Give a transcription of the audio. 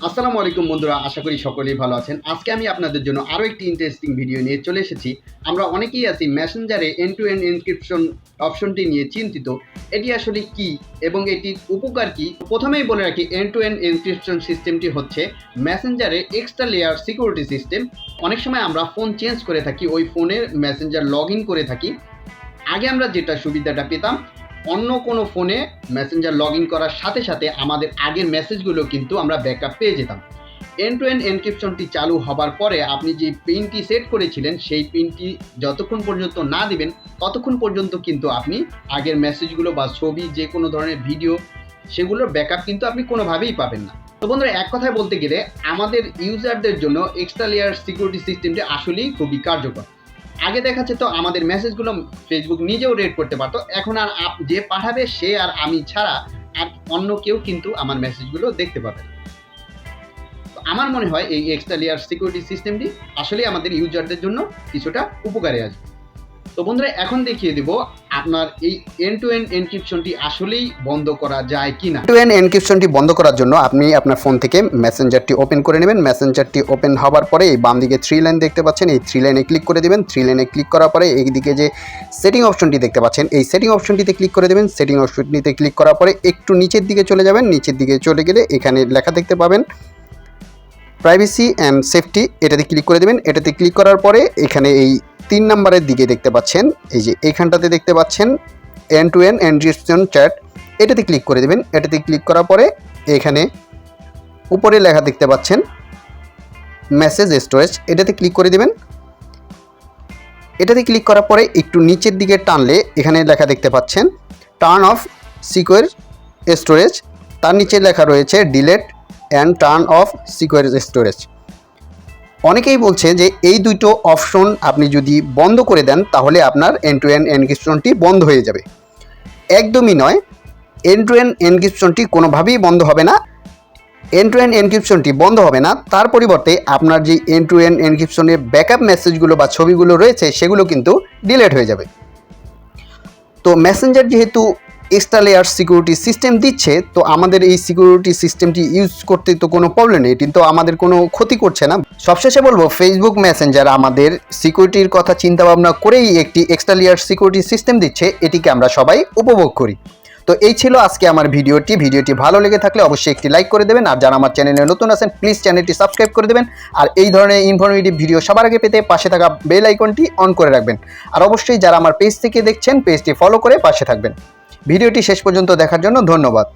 আসসালামু আলাইকুম বন্ধুরা, আশা করি সকলেই ভালো আছেন। আজকে আমি আপনাদের জন্য আরও একটি ইন্টারেস্টিং ভিডিও নিয়ে চলে এসেছি। আমরা অনেকেই আছি মেসেঞ্জারে এন্ড টু এন্ড এনক্রিপশন অপশনটি নিয়ে চিন্তিত। এটি আসলে কি এবং এটির উপকার কি? প্রথমেই বলে রাখি, এন্ড টু এন্ড এনক্রিপশন সিস্টেমটি হচ্ছে মেসেঞ্জারের এক্সট্রা লেয়ার সিকিউরিটি সিস্টেম। অনেক সময় আমরা ফোন চেঞ্জ করে থাকি, ওই ফোনের মেসেঞ্জার লগ ইন করে থাকি। আগে আমরা যেটা সুবিধাটা পেতাম, অন্য কোনো ফোনে মেসেঞ্জার লগ ইন করার সাথে সাথে আমাদের আগের মেসেজগুলো কিন্তু আমরা ব্যাকআপ পেয়ে যেতাম। এন্ড টু এন্ড এনক্রিপশনটি চালু হবার পরে আপনি যে পিনটি সেট করেছিলেন, সেই পিনটি যতক্ষণ পর্যন্ত না দিবেন ততক্ষণ পর্যন্ত কিন্তু আপনি আগের মেসেজগুলো বা ছবি, যে কোনো ধরনের ভিডিও, সেগুলোর ব্যাকআপ কিন্তু আপনি কোনোভাবেই পাবেন না। তো বন্ধুরা, এক কথায় বলতে গেলে আমাদের ইউজারদের জন্য এক্সট্রা লেয়ার সিকিউরিটি সিস্টেমটি আসলেই খুবই কার্যকর। আগে দেখা যেত আমাদের মেসেজগুলো ফেসবুক নিজেও রেড করতে পারতো, এখন আর যে পাঠাবে সে আর আমি ছাড়া আর অন্য কেউ কিন্তু আমার মেসেজগুলো দেখতে পাবে না। তো আমার মনে হয় এই এক্সট্রা লেয়ার সিকিউরিটি সিস্টেমটি আসলেই আমাদের ইউজারদের জন্য কিছুটা উপকারে আসবে। তো বন্ধুরা, এখন দেখিয়ে দেব আপনার এই এন্ড টু এন্ড এনক্রিপশনটি আসলেই বন্ধ করা যায় কিনা। টু এন্ড এনক্রিপশনটি বন্ধ করার জন্য আপনি আপনার ফোন থেকে মেসেঞ্জারটি ওপেন করে নেবেন। মেসেঞ্জারটি ওপেন হওয়ার পরে এই বাম দিকে 3 লাইন দেখতে পাচ্ছেন, এই 3 লাইনে ক্লিক করে দেবেন। 3 লাইনে ক্লিক করার পরে এইদিকে যে সেটিং অপশনটি দেখতে পাচ্ছেন, এই সেটিং অপশনটিতে ক্লিক করে দেবেন। সেটিং অপশনটিতে ক্লিক করার পরে একটু নিচের দিকে চলে যাবেন। নিচের দিকে চলে গেলে এখানে লেখা দেখতে পাবেন প্রাইভেসি অ্যান্ড সেফটি, এটাতে ক্লিক করে দেবেন। এটাতে ক্লিক করার পরে এখানে এই 3 নম্বরের দিকে দেখতে পাচ্ছেন, এই যে এইখানটাতে দেখতে পাচ্ছেন end to end encryption chat, এটাতে ক্লিক করে দেবেন। এটাতে ক্লিক করার পরে এখানে উপরে লেখা দেখতে পাচ্ছেন মেসেজ স্টোরেজ, এটাতে ক্লিক করে দেবেন। এটাতে ক্লিক করার পরে একটু নিচের দিকে টানলে এখানে লেখা দেখতে পাচ্ছেন টার্ন অফ সিকিউর স্টোরেজ, তার নিচে লেখা রয়েছে delete and turn off secure storage. অনেকেই বলছে যে এই দুটো অপশন আপনি যদি বন্ধ করে দেন তাহলে আপনার এন্ড টু এন্ড এনক্রিপশনটি বন্ধ হয়ে যাবে। একদমই নয়, এন্ড টু এন্ড এনক্রিপশনটি কোনোভাবেই বন্ধ হবে না। এন্ড টু এন্ড এনক্রিপশনটি বন্ধ হবে না, তার পরিবর্তে আপনার যে এন্ড টু এন্ড এনক্রিপশনের ব্যাকআপ মেসেজগুলো বা ছবিগুলো রয়েছে সেগুলো কিন্তু ডিলিট হয়ে যাবে। তো মেসেঞ্জার যেহেতু এক্সট্রা লেয়ার সিকিউরিটি সিস্টেম দিচ্ছে, তো আমাদের এই সিকিউরিটি সিস্টেমটি ইউজ করতে তো কোনো প্রবলেম নেই, কিন্তু আমাদের কোনো ক্ষতি করছে না। সবশেষে বলবো, ফেসবুক মেসেঞ্জার আমাদের সিকিউরিটির কথা চিন্তা ভাবনা করেই একটি এক্সট্রা লেয়ার সিকিউরিটি সিস্টেম দিচ্ছে, এটিকে আমরা সবাই উপভোগ করি। তো এই ছিল আজকে আমার ভিডিওটি ভালো লেগে থাকলে অবশ্যই একটি লাইক করে দেবেন, আর যারা আমার চ্যানেলে নতুন আছেন প্লিজ চ্যানেলটি সাবস্ক্রাইব করে দেবেন, আর এই ধরনের ইনফরমেটিভ ভিডিও সবার আগে পেতে পাশে থাকা বেল আইকনটি অন করে রাখবেন। আর অবশ্যই যারা আমার পেজ থেকে দেখছেন পেজটি ফলো করে পাশে থাকবেন। ভিডিওটি শেষ পর্যন্ত দেখার জন্য ধন্যবাদ।